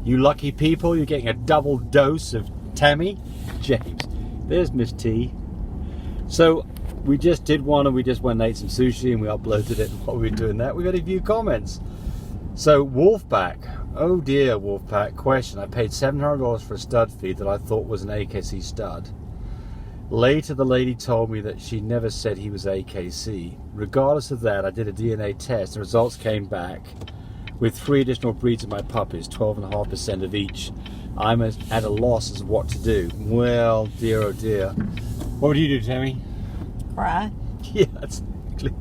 You lucky people, you're getting a double dose of Tammy. James. There's Miss T. So we just did one and we just went and ate some sushi and we uploaded it. And while we were doing that, we got a few comments. So Wolfpack. Oh dear, Wolfpack. Question. I paid $700 for a stud feed that I thought was an AKC stud. Later the lady told me that she never said he was AKC. Regardless of that, I did a DNA test. The results came back with 3 additional breeds of my puppies, 12.5% of each. I'm at a loss as to what to do. Well, dear oh dear. What would you do, Tammy? Cry. Yeah, exactly.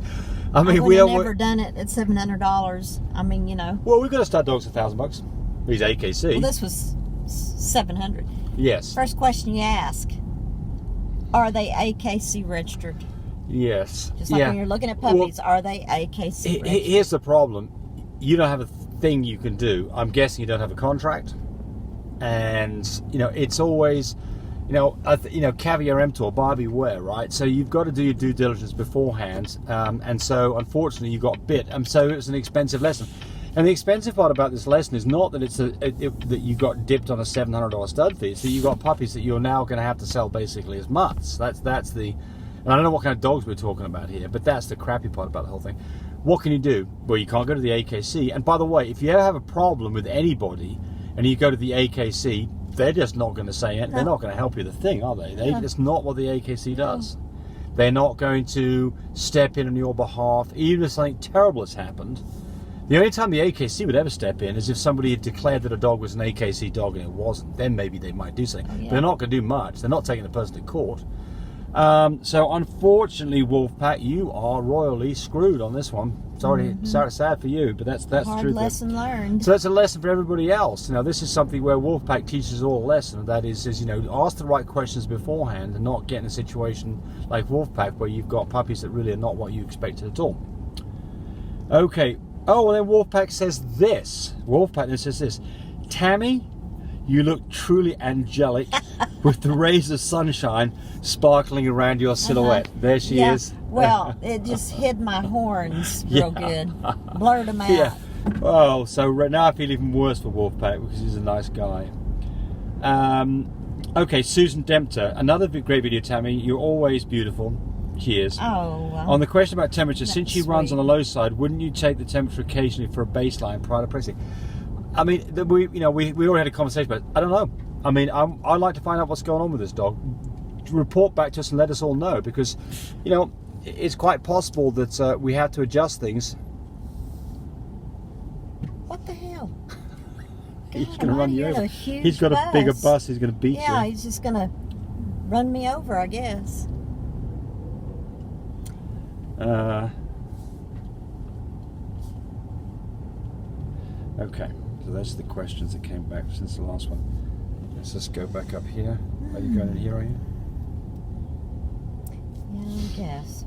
I mean, we have never done it at $700. I mean, you know. Well, we've got a stud dog's $1,000. He's AKC. Well, this was $700. Yes. First question you ask: are they AKC registered? Yes. Just like when you're looking at puppies, are they AKC registered? Here's the problem: you don't have a thing you can do. I'm guessing you don't have a contract, and you know it's always. Caviar emptor, buyer beware, right? So you've got to do your due diligence beforehand, and so unfortunately you got bit, and so it was an expensive lesson. And the expensive part about this lesson is not that that you got dipped on a $700 stud fee; it's that you got puppies that you're now going to have to sell basically as mutts. That's the, and I don't know what kind of dogs we're talking about here, but that's the crappy part about the whole thing. What can you do? Well, you can't go to the AKC. And by the way, if you ever have a problem with anybody, and you go to the AKC, they're just not going to say it. They're not going to help you the thing, are they? It's not what the AKC does. They're not going to step in on your behalf, even if something terrible has happened. The only time the AKC would ever step in is if somebody had declared that a dog was an AKC dog and it wasn't. Then maybe they might do something. But they're not going to do much. They're not taking the person to court. So unfortunately, Wolfpack, you are royally screwed on this one. Sorry, sad for you, but that's the truth. Hard lesson learned. So that's a lesson for everybody else. You know, this is something where Wolfpack teaches all a lesson. That is ask the right questions beforehand and not get in a situation like Wolfpack where you've got puppies that really are not what you expected at all. Okay. Oh, and then Wolfpack says this. Wolfpack says this. Tammy, you look truly angelic with the rays of sunshine sparkling around your silhouette. There she is. Well, it just hid my horns real good. Blurred them out. Yeah. Oh, so now I feel even worse for Wolfpack because he's a nice guy. Okay, Susan Dempter. Another great video, Tammy. You're always beautiful. Cheers. Oh, well. On the question about temperature, since she runs sweet. on the low side, wouldn't you take the temperature occasionally for a baseline prior to pressing? I mean, we already had a conversation about it. I don't know. I mean, I'd like to find out what's going on with this dog. Report back to us and let us all know, because, it's quite possible that we have to adjust things. What the hell? He's going to run you over. He's got a bigger bus. He's going to beat you. Yeah, he's just going to run me over, I guess. Okay, so that's the questions that came back since the last one. Let's just go back up here. Are you going in here, are you? Yeah, I guess.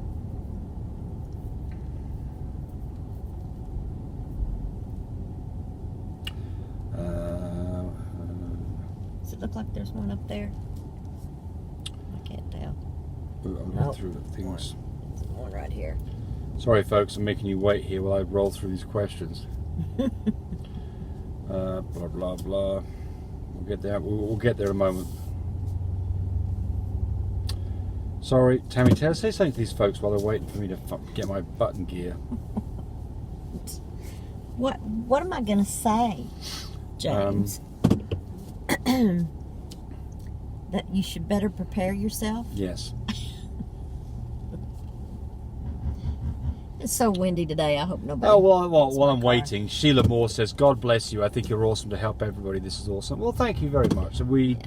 Does it look like there's one up there? I can't tell. I'm going through the things. There's one right here. Sorry, folks, I'm making you wait here while I roll through these questions. Blah blah blah. We'll get there. We'll get there in a moment. Sorry, Tammy. Say something to these folks while they're waiting for me to get my button gear. What am I gonna say, James? That you should better prepare yourself? Yes. It's so windy today. I hope nobody. Oh well, while I'm waiting, Sheila Moore says, "God bless you. I think you're awesome to help everybody. This is awesome." Well, thank you very much. And we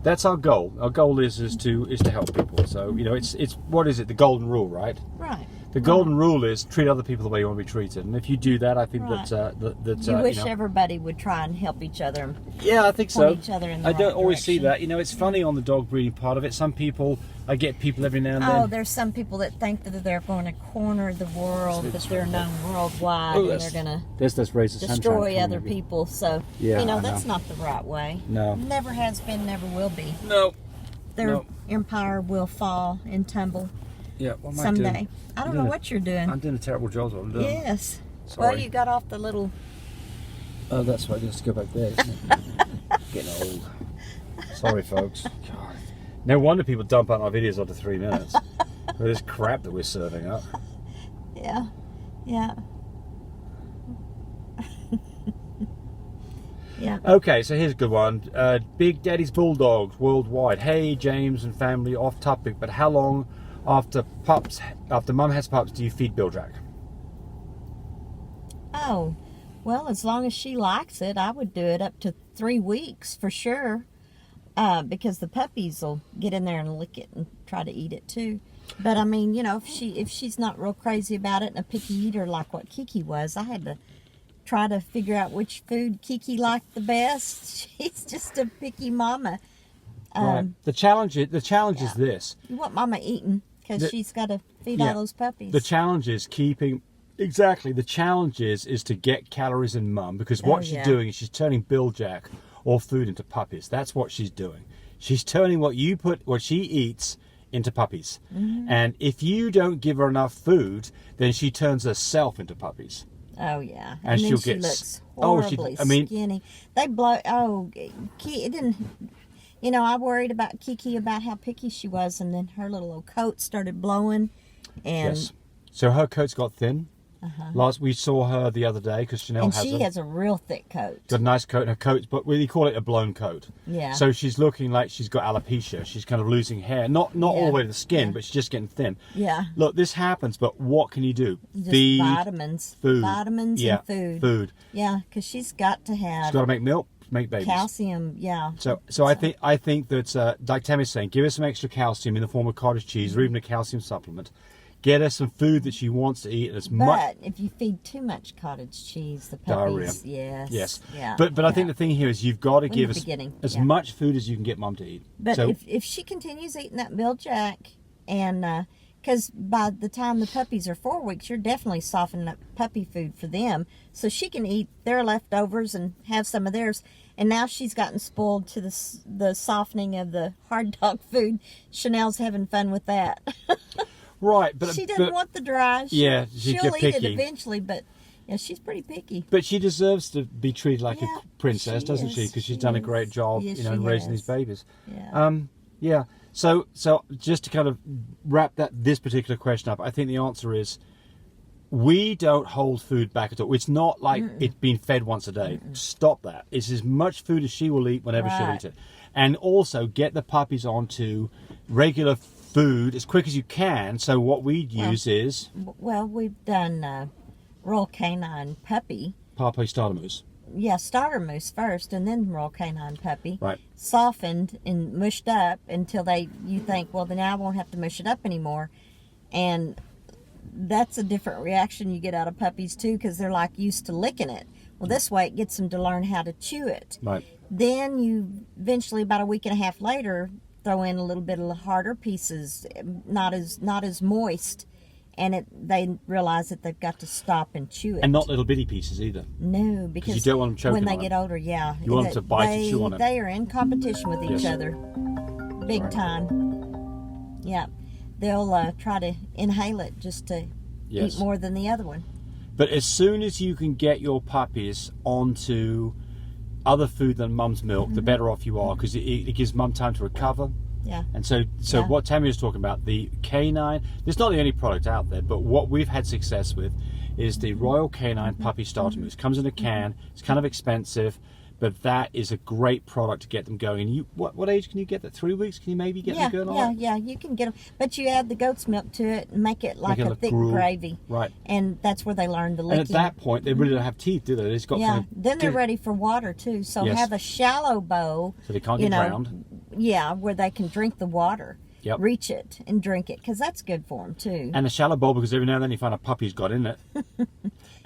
that's our goal. Our goal is to help people. So it's what is it? The golden rule, right? Right. The golden rule is treat other people the way you want to be treated. And if you do that, I think that you wish everybody would try and help each other. Yeah, I think so. Each other in the I don't always direction. see that. It's funny on the dog breeding part of it. Some people, I get people every now and then. Oh, there's some people that think that they're going to corner the world, that they're known worldwide, and they're going to destroy other people. So, that's not the right way. No. Never has been, never will be. No. Their empire will fall and tumble. Yeah, what am someday. I doing? I don't know what you're doing. I'm doing a terrible job. What I'm doing. Yes. Sorry. Well, you got off the little Oh, that's right. Just go back there, isn't it? Getting old. Sorry, folks. God. No wonder people dump out our videos after 3 minutes. With this crap that we're serving up. Yeah. Yeah. Yeah. Okay, so here's a good one. Big Daddy's Bulldogs worldwide. Hey, James and family, off topic, but how long after Mum has pups do you feed Biljack? Oh, well, as long as she likes it, I would do it up to 3 weeks for sure. Because the puppies will get in there and lick it and try to eat it too. But I mean, you know, if she's not real crazy about it and a picky eater like what Kiki was, I had to try to figure out which food Kiki liked the best. She's just a picky mama. Right. The challenge is this. You want mama eating because she's got to feed all those puppies. The challenge is the challenge is to get calories in Mum, because what she's doing is she's turning Biljack or food into puppies. That's what she's doing. She's turning what she eats into puppies. And if you don't give her enough food, then she turns herself into puppies. Oh yeah, and then she looks horribly skinny. They blow. Oh, it didn't. You know, I worried about Kiki about how picky she was, and then her little old coat started blowing. And yes, so her coat's got thin. We saw her the other day because Chanel has a real thick coat. Got a nice coat, and her coat's, but we call it a blown coat. Yeah. So she's looking like she's got alopecia. She's kind of losing hair, not all the way to the skin, but she's just getting thin. Yeah. Look, this happens, but what can you do? Just vitamins, food, and food. Food. Yeah, because she's got to have. She's got to make milk, make babies. Calcium, yeah. So I think that like Tammy's saying, give her some extra calcium in the form of cottage cheese or even a calcium supplement. Get her some food that she wants to eat. But if you feed too much cottage cheese, the puppies, diarrhea. Yes. Yeah. But I think the thing here is you've got to give us as much food as you can get Mum to eat. But if she continues eating that Biljack, and because by the time the puppies are 4 weeks, you're definitely softening up puppy food for them, so she can eat their leftovers and have some of theirs. And now she's gotten spoiled to the softening of the hard dog food. Chanel's having fun with that. Right, but she doesn't want the dry. She'll eat it eventually, but yeah, she's pretty picky. But she deserves to be treated like a princess, doesn't she? Because she's done a great job, in raising these babies. Yeah. So just to kind of wrap this particular question up, I think the answer is we don't hold food back at all. It's not like it's been fed once a day. Stop that. It's as much food as she will eat whenever she'll eat it, and also get the puppies onto regular food as quick as you can. So what we'd use is... Well, we've done Royal Canine Puppy. Puppy starter mousse. Yeah, starter mousse first, and then Royal Canine Puppy. Right. Softened and mushed up until you think, well, then now I won't have to mush it up anymore. And that's a different reaction you get out of puppies, too, because they're like used to licking it. Well, this way it gets them to learn how to chew it. Right. Then you eventually, about a week and a half later, throw in a little bit of harder pieces, not as moist, and they realize that they've got to stop and chew it. And not little bitty pieces either. No, because you don't want them choking when they on get older, you want them to bite and chew on it. They are in competition with each other, big time. Yeah, they'll try to inhale it just to eat more than the other one. But as soon as you can get your puppies onto other food than Mum's milk, the better off you are, because it gives Mum time to recover. Yeah. And so what Tammy was talking about, the canine, there's not the only product out there, but what we've had success with is the Royal Canine Puppy Starter Mousse. Comes in a can. It's kind of expensive, but that is a great product to get them going. And what age can you get that? 3 weeks? Can you maybe get them going? Yeah, you can get them. But you add the goat's milk to it and make it like a thick gravy. Right. And that's where they learn the licking. And at that point, they really don't have teeth, do they? They've got kind of, then they're ready for water, too. So have a shallow bowl. So they can't get drowned. Yeah, where they can drink the water. Yep. Reach it and drink it, because that's good for them, too. And a shallow bowl, because every now and then you find a puppy's got in it.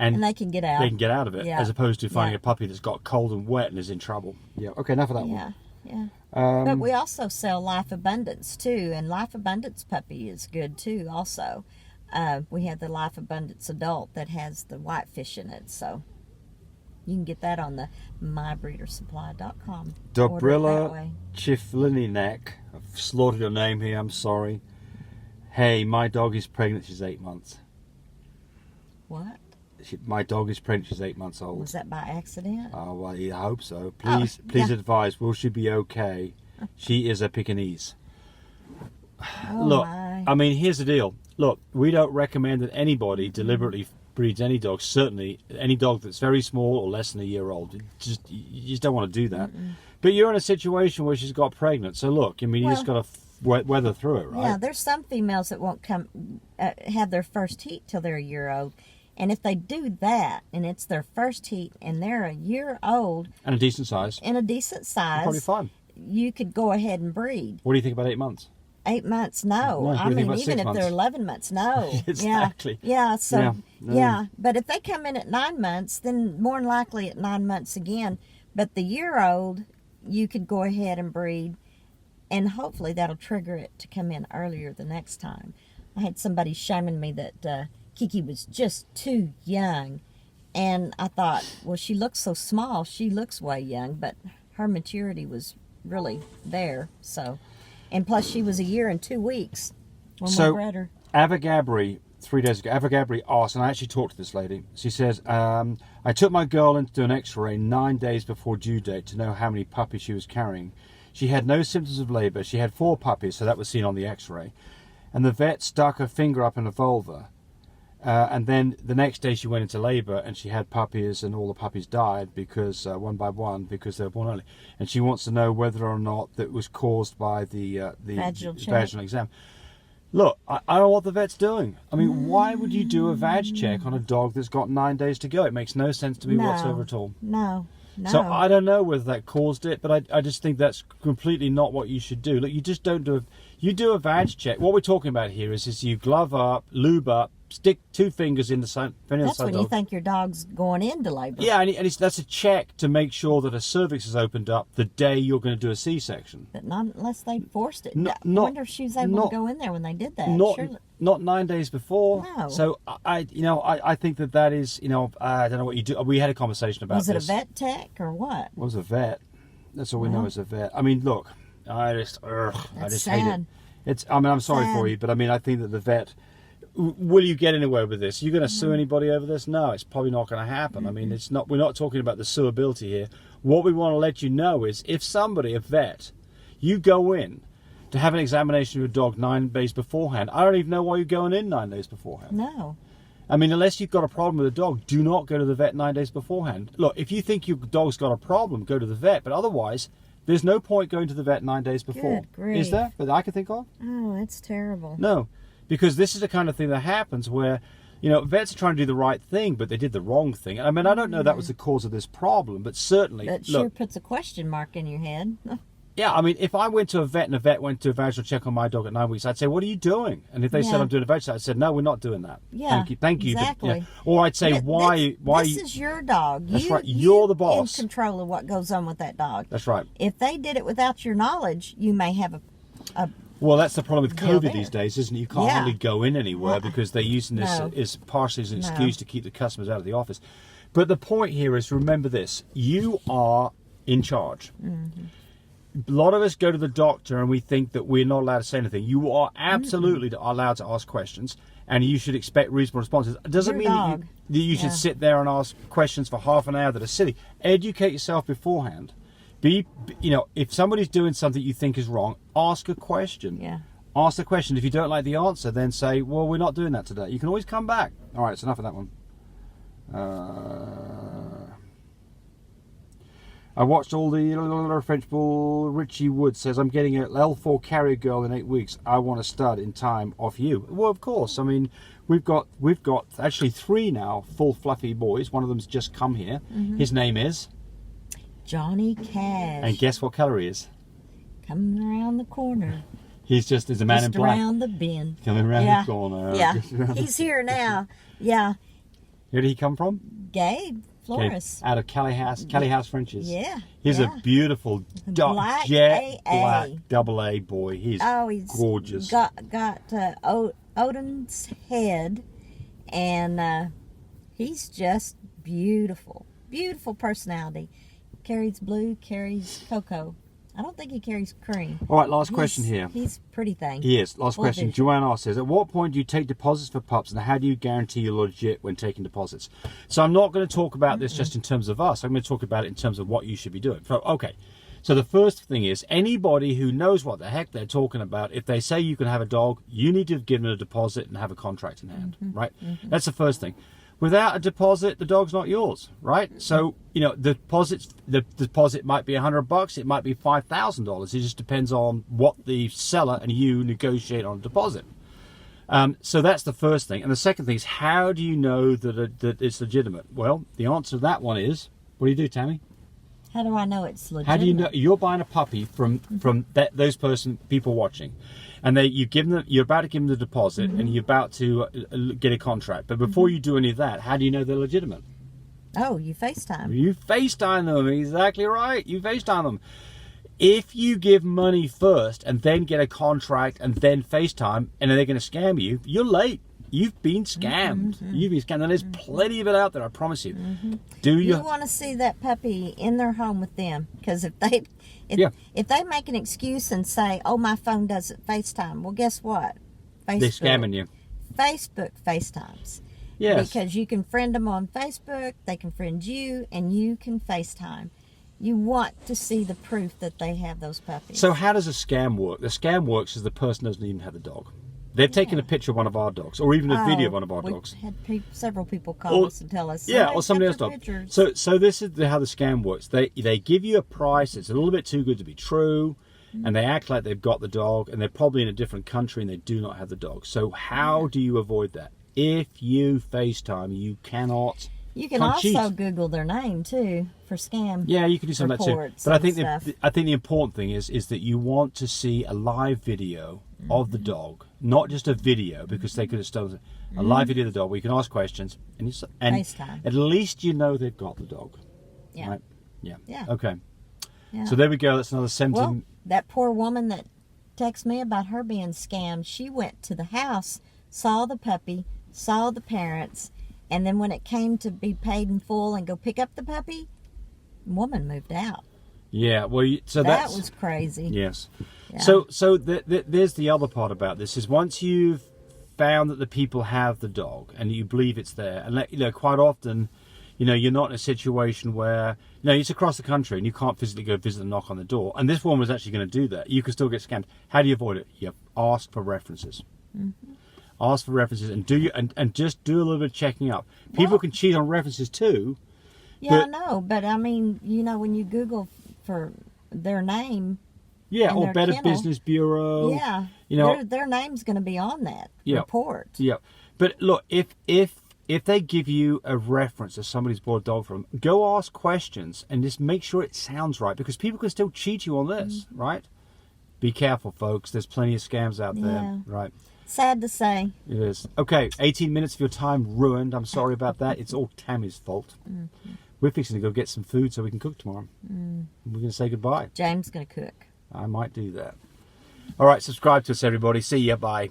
And they can get out. They can get out of it, as opposed to finding a puppy that's got cold and wet and is in trouble. Yeah, okay, enough of that one. Yeah. But we also sell Life Abundance, too, and Life Abundance Puppy is good, too, also. We have the Life Abundance Adult that has the whitefish in it, so you can get that on the mybreedersupply.com. Dobrilla Chiflininek. I've slaughtered your name here, I'm sorry. Hey, my dog is pregnant, she's 8 months. What? My dog is pregnant. She's 8 months old. Was that by accident? Oh, well, I hope so. Please advise. Will she be okay? She is a Pekingese. Oh, Look, my. I mean, here's the deal. Look, we don't recommend that anybody deliberately breeds any dog. Certainly, any dog that's very small or less than a year old. You just don't want to do that. But you're in a situation where she's got pregnant. So look, I mean, you just got to weather through it, right? Yeah, there's some females that won't have their first heat till they're a year old. And if they do that, and it's their first heat, and they're a year old... And a decent size. And a decent size. Probably fine. You could go ahead and breed. What do you think about 8 months? 8 months, no. I mean, even if they're 11 months, no. Exactly. Yeah, so, no. But if they come in at 9 months, then more than likely at 9 months again. But the year-old, you could go ahead and breed, and hopefully that'll trigger it to come in earlier the next time. I had somebody shaming me that Kiki was just too young, and I thought, well, she looks so small, she looks way young, but her maturity was really there, so... And plus, she was a year and 2 weeks when we bred her. Avagabri, 3 days ago, Avagabri asked, and I actually talked to this lady. She says, I took my girl in to do an x-ray 9 days before due date to know how many puppies she was carrying. She had no symptoms of labour. She had 4 puppies, so that was seen on the x-ray. And the vet stuck her finger up in a vulva. And then the next day she went into labour and she had puppies, and all the puppies died because one by one because they were born early. And she wants to know whether or not that was caused by the vaginal exam. Look, I don't know what the vet's doing. I mean, why would you do a vag check on a dog that's got 9 days to go? It makes no sense to me whatsoever at all. No. So I don't know whether that caused it, but I just think that's completely not what you should do. Look, you just don't do you do a vag check. What we're talking about here is you glove up, lube up, stick 2 fingers in the side. That's when you think your dog's going into labour. Yeah, and that's a check to make sure that a cervix is opened up the day you're going to do a C-section. But not unless they forced it. I Not, wonder if she was able to go in there when they did that. Not 9 days before. No. So I think that is, I don't know what you do. We had a conversation about this. Was it a vet tech or what? It was a vet. That's all we know is a vet. I mean, look, I just hate it. I'm sorry for you, but I mean, I think that the vet. Will you get anywhere with this? Are you going to sue anybody over this? No, it's probably not going to happen. I mean, it's not. We're not talking about the suability here. What we want to let you know is if somebody, a vet, you go in to have an examination of your dog 9 days beforehand, I don't even know why you're going in 9 days beforehand. No. I mean, unless you've got a problem with a dog, do not go to the vet 9 days beforehand. Look, if you think your dog's got a problem, go to the vet. But otherwise, there's no point going to the vet 9 days before. Good grief. Is there? That I can think of? Oh, that's terrible. No. Because this is the kind of thing that happens where, vets are trying to do the right thing, but they did the wrong thing. I mean, I don't know that was the cause of this problem, but certainly... That sure puts a question mark in your head. Yeah, I mean, if I went to a vet and a vet went to a vaginal check on my dog at 9 weeks, I'd say, what are you doing? And if they said I'm doing a vaginal check, I said, no, we're not doing that. Yeah, Thank you. Exactly. But, or I'd say, why... This is your dog. That's right. You're the boss. In control of what goes on with that dog. That's right. If they did it without your knowledge, you may have a Well, that's the problem with COVID these days, isn't it? You can't hardly go in anywhere because they're using this as partially as an excuse to keep the customers out of the office. But the point here is, remember this, you are in charge. A lot of us go to the doctor and we think that we're not allowed to say anything. You are absolutely allowed to ask questions, and you should expect reasonable responses. It doesn't mean that you should sit there and ask questions for half an hour that are silly. Educate yourself beforehand. If somebody's doing something you think is wrong, ask a question. Yeah. Ask the question. If you don't like the answer, then say, well, we're not doing that today. You can always come back. All right, it's enough of that one. I watched all the French bull. Richie Wood says, I'm getting an L4 carrier girl in 8 weeks. I want a stud in time off you. Well, of course. I mean, we've got actually 3 now, full fluffy boys. One of them's just come here. His name is... Johnny Cash. And guess what colour he is? Coming around the corner. He's just a man in black. Just around the bend. Coming around the corner. Yeah, he's here now. Yeah. Where did he come from? Gabe Flores. Out of Callie House Frenches. Yeah. He's a beautiful jet black AA boy. He's gorgeous. Got Odin's head, and he's just beautiful. Beautiful personality. Carries blue, carries cocoa. I don't think he carries cream. All right, last question here. He's pretty thing. He is. Last question. Joanne asks, says, at what point do you take deposits for pups, and how do you guarantee you're legit when taking deposits? So I'm not going to talk about this just in terms of us. I'm going to talk about it in terms of what you should be doing. So, okay. So the first thing is, anybody who knows what the heck they're talking about, if they say you can have a dog, you need to have given a deposit and have a contract in hand, right? That's the first thing. Without a deposit, the dog's not yours, right? So, you know, the deposit might be $100, it might be $5,000. It just depends on what the seller and you negotiate on a deposit. So that's the first thing. And the second thing is, how do you know that it's legitimate? Well, the answer to that one is, what do you do, Tammy? How do I know it's legitimate? How do you know you're buying a puppy from those people watching, and you're about to give them the deposit and you're about to get a contract, but before you do any of that, how do you know they're legitimate? Oh, you FaceTime. You FaceTime them, exactly right. You FaceTime them. If you give money first and then get a contract and then FaceTime, and they're going to scam you, you're late. You've been scammed. You've been scammed, and there's plenty of it out there. I promise you. You want to see that puppy in their home with them? Because if they make an excuse and say, "Oh, my phone doesn't FaceTime," well, guess what? They're scamming you. Facebook FaceTimes. Yes. Because you can friend them on Facebook, they can friend you, and you can FaceTime. You want to see the proof that they have those puppies. So how does a scam work? The scam works is the person doesn't even have the dog. They've taken a picture of one of our dogs, or even a video of one of our dogs. We've had several people call us and tell us. Or somebody else's dog. So this is how the scam works. They give you a price. It's a little bit too good to be true, and they act like they've got the dog, and they're probably in a different country and they do not have the dog. So how do you avoid that? If you FaceTime, you cannot. You can also Google their name too for scam. Yeah, you can do some of that too. But I think the important thing is that you want to see a live video of the dog, not just a video, because they could have stolen a live video of the dog where you can ask questions and FaceTime. At least you know they've got the dog. Yeah. Right? Yeah. Yeah. Okay. Yeah. So there we go. That's another 17. Well, that poor woman that texted me about her being scammed, she went to the house, saw the puppy, saw the parents, and then when it came to be paid in full and go pick up the puppy, the woman moved out. Yeah, well, that was crazy. Yes. Yeah. So there's the other part about this is once you've found that the people have the dog and you believe it's there, and quite often, you're not in a situation where it's across the country and you can't physically go visit and knock on the door. And this woman was actually going to do that. You can still get scammed. How do you avoid it? You ask for references. Ask for references and just do a little bit of checking up. People can cheat on references too. Yeah, I know, but I mean, when you Google for their name. Yeah, or Better kennel, Business Bureau. Yeah, their name's going to be on that report. Yeah, but look, if they give you a reference of somebody's bought a dog from, go ask questions and just make sure it sounds right, because people can still cheat you on this, right? Be careful, folks. There's plenty of scams out there, right? Sad to say. It is. Okay, 18 minutes of your time ruined. I'm sorry about that. It's all Tammy's fault. We're fixing to go get some food so we can cook tomorrow. We're going to say goodbye. James going to cook. I might do that. All right, subscribe to us, everybody. See ya. Bye.